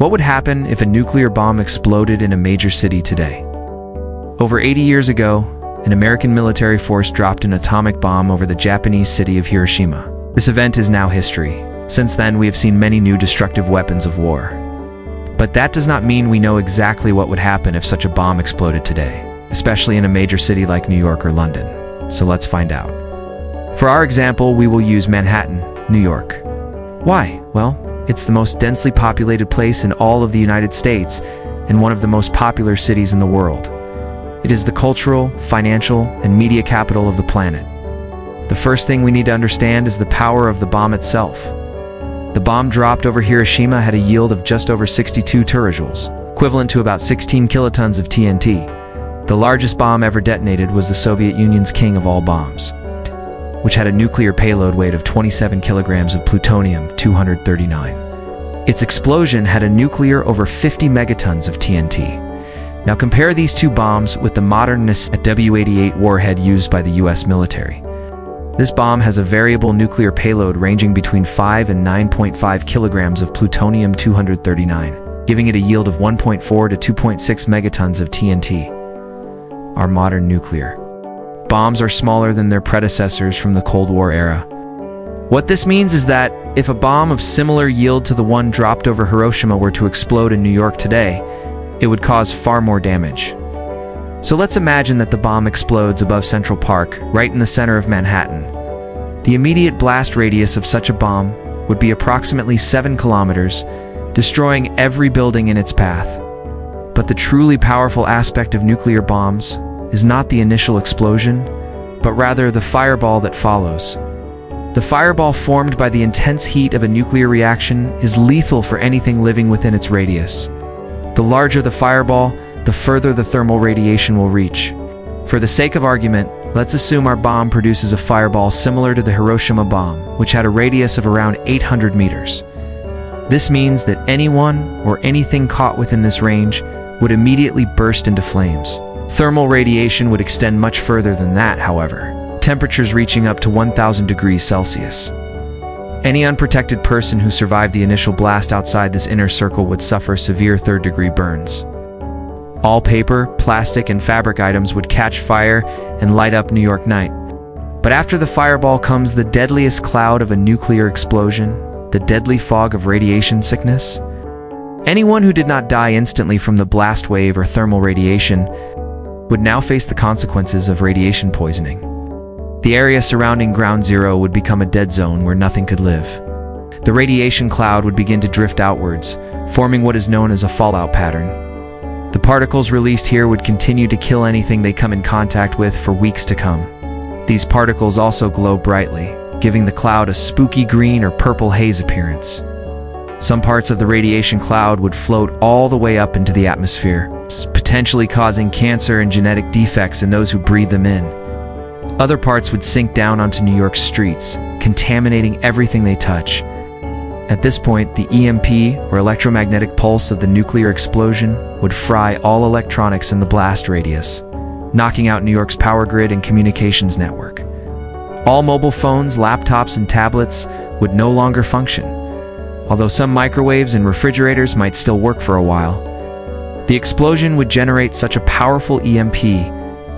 What would happen if a nuclear bomb exploded in a major city today? Over 80 years ago, an American military force dropped an atomic bomb over the Japanese city of Hiroshima. This event is now history. Since then, we have seen many new destructive weapons of war. But that does not mean we know exactly what would happen if such a bomb exploded today, especially in a major city like New York or London. So let's find out. For our example, we will use Manhattan, New York. Why? Well, it's the most densely populated place in all of the United States and one of the most popular cities in the world. It is the cultural, financial, and media capital of the planet. The first thing we need to understand is the power of the bomb itself. The bomb dropped over Hiroshima had a yield of just over 62 terajoules, equivalent to about 16 kilotons of TNT. The largest bomb ever detonated was the Soviet Union's king of all bombs, which had a nuclear payload weight of 27 kilograms of plutonium-239. Its explosion had a nuclear over 50 megatons of TNT. Now compare these two bombs with the modern W-88 warhead used by the US military. This bomb has a variable nuclear payload ranging between 5 and 9.5 kilograms of plutonium-239, giving it a yield of 1.4 to 2.6 megatons of TNT. Our modern nuclear bombs are smaller than their predecessors from the Cold War era. What this means is that if a bomb of similar yield to the one dropped over Hiroshima were to explode in New York today, it would cause far more damage. So let's imagine that the bomb explodes above Central Park, right in the center of Manhattan. The immediate blast radius of such a bomb would be approximately 7 kilometers, destroying every building in its path. But the truly powerful aspect of nuclear bombs is not the initial explosion, but rather the fireball that follows. The fireball formed by the intense heat of a nuclear reaction is lethal for anything living within its radius. The larger the fireball, the further the thermal radiation will reach. For the sake of argument, let's assume our bomb produces a fireball similar to the Hiroshima bomb, which had a radius of around 800 meters. This means that anyone or anything caught within this range would immediately burst into flames. Thermal radiation would extend much further than that, however, temperatures reaching up to 1,000 degrees Celsius. Any unprotected person who survived the initial blast outside this inner circle would suffer severe third-degree burns. All paper, plastic, and fabric items would catch fire and light up New York night. But after the fireball comes the deadliest cloud of a nuclear explosion, the deadly fog of radiation sickness. Anyone who did not die instantly from the blast wave or thermal radiation would now face the consequences of radiation poisoning. The area surrounding Ground Zero would become a dead zone where nothing could live. The radiation cloud would begin to drift outwards, forming what is known as a fallout pattern. The particles released here would continue to kill anything they come in contact with for weeks to come. These particles also glow brightly, giving the cloud a spooky green or purple haze appearance. Some parts of the radiation cloud would float all the way up into the atmosphere, potentially causing cancer and genetic defects in those who breathe them in. Other parts would sink down onto New York's streets, contaminating everything they touch. At this point, the EMP, or electromagnetic pulse of the nuclear explosion, would fry all electronics in the blast radius, knocking out New York's power grid and communications network. All mobile phones, laptops, and tablets would no longer function, although some microwaves and refrigerators might still work for a while. The explosion would generate such a powerful EMP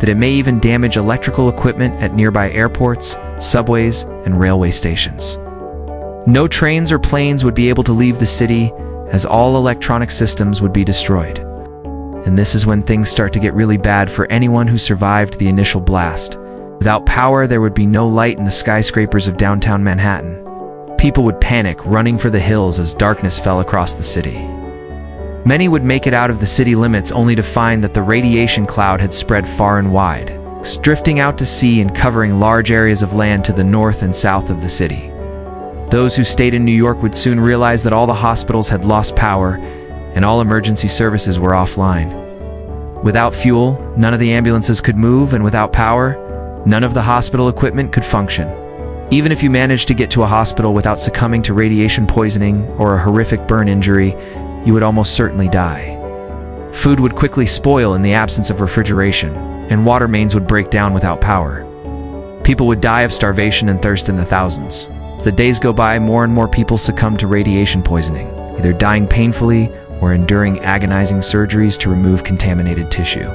that it may even damage electrical equipment at nearby airports, subways, and railway stations. No trains or planes would be able to leave the city, as all electronic systems would be destroyed. And this is when things start to get really bad for anyone who survived the initial blast. Without power, there would be no light in the skyscrapers of downtown Manhattan. People would panic, running for the hills as darkness fell across the city. Many would make it out of the city limits only to find that the radiation cloud had spread far and wide, drifting out to sea and covering large areas of land to the north and south of the city. Those who stayed in New York would soon realize that all the hospitals had lost power and all emergency services were offline. Without fuel, none of the ambulances could move, and without power, none of the hospital equipment could function. Even if you managed to get to a hospital without succumbing to radiation poisoning or a horrific burn injury, you would almost certainly die. Food would quickly spoil in the absence of refrigeration, and water mains would break down without power. People would die of starvation and thirst in the thousands. As the days go by, more and more people succumb to radiation poisoning, either dying painfully or enduring agonizing surgeries to remove contaminated tissue.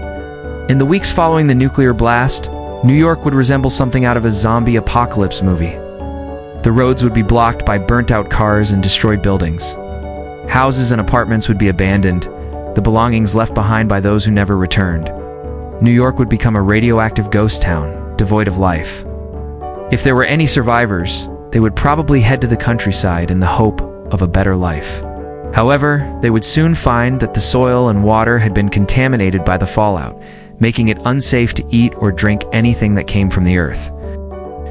In the weeks following the nuclear blast, New York would resemble something out of a zombie apocalypse movie. The roads would be blocked by burnt-out cars and destroyed buildings. Houses and apartments would be abandoned, the belongings left behind by those who never returned. New York would become a radioactive ghost town, devoid of life. If there were any survivors, they would probably head to the countryside in the hope of a better life. However, they would soon find that the soil and water had been contaminated by the fallout, making it unsafe to eat or drink anything that came from the earth.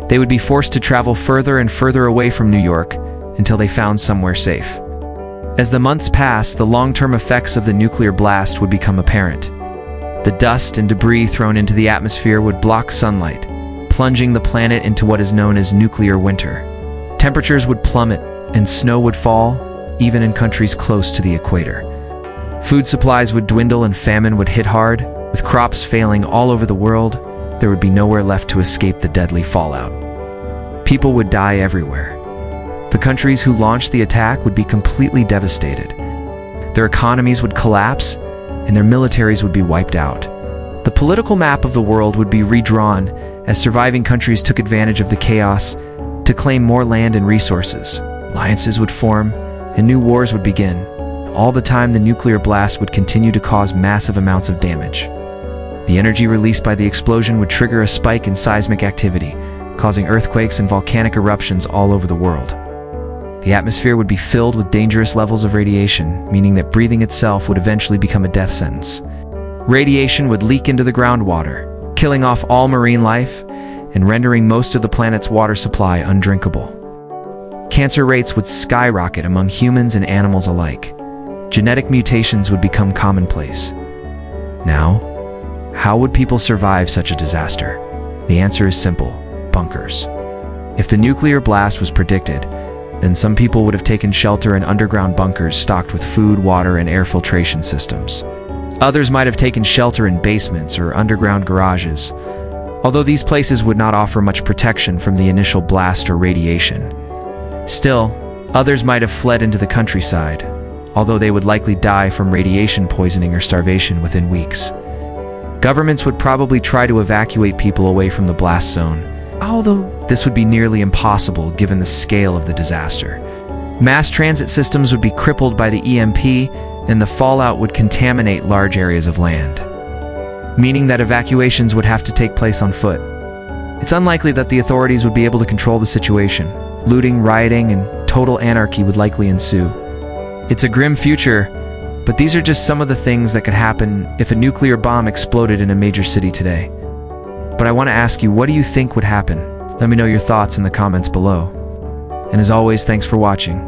They would be forced to travel further and further away from New York until they found somewhere safe. As the months passed, the long-term effects of the nuclear blast would become apparent. The dust and debris thrown into the atmosphere would block sunlight, plunging the planet into what is known as nuclear winter. Temperatures would plummet, and snow would fall, even in countries close to the equator. Food supplies would dwindle and famine would hit hard. With crops failing all over the world, there would be nowhere left to escape the deadly fallout. People would die everywhere. The countries who launched the attack would be completely devastated. Their economies would collapse, and their militaries would be wiped out. The political map of the world would be redrawn as surviving countries took advantage of the chaos to claim more land and resources. Alliances would form, and new wars would begin. All the time, the nuclear blast would continue to cause massive amounts of damage. The energy released by the explosion would trigger a spike in seismic activity, causing earthquakes and volcanic eruptions all over the world. The atmosphere would be filled with dangerous levels of radiation, meaning that breathing itself would eventually become a death sentence. Radiation would leak into the groundwater, killing off all marine life and rendering most of the planet's water supply undrinkable. Cancer rates would skyrocket among humans and animals alike. Genetic mutations would become commonplace. Now, how would people survive such a disaster? The answer is simple: bunkers. If the nuclear blast was predicted, then some people would have taken shelter in underground bunkers stocked with food, water, and air filtration systems. Others might have taken shelter in basements or underground garages, although these places would not offer much protection from the initial blast or radiation. Still, others might have fled into the countryside, although they would likely die from radiation poisoning or starvation within weeks. Governments would probably try to evacuate people away from the blast zone, although this would be nearly impossible given the scale of the disaster. Mass transit systems would be crippled by the EMP, and the fallout would contaminate large areas of land, meaning that evacuations would have to take place on foot. It's unlikely that the authorities would be able to control the situation. Looting, rioting, and total anarchy would likely ensue. It's a grim future, but these are just some of the things that could happen if a nuclear bomb exploded in a major city today. But I want to ask you, what do you think would happen? Let me know your thoughts in the comments below. And as always, thanks for watching.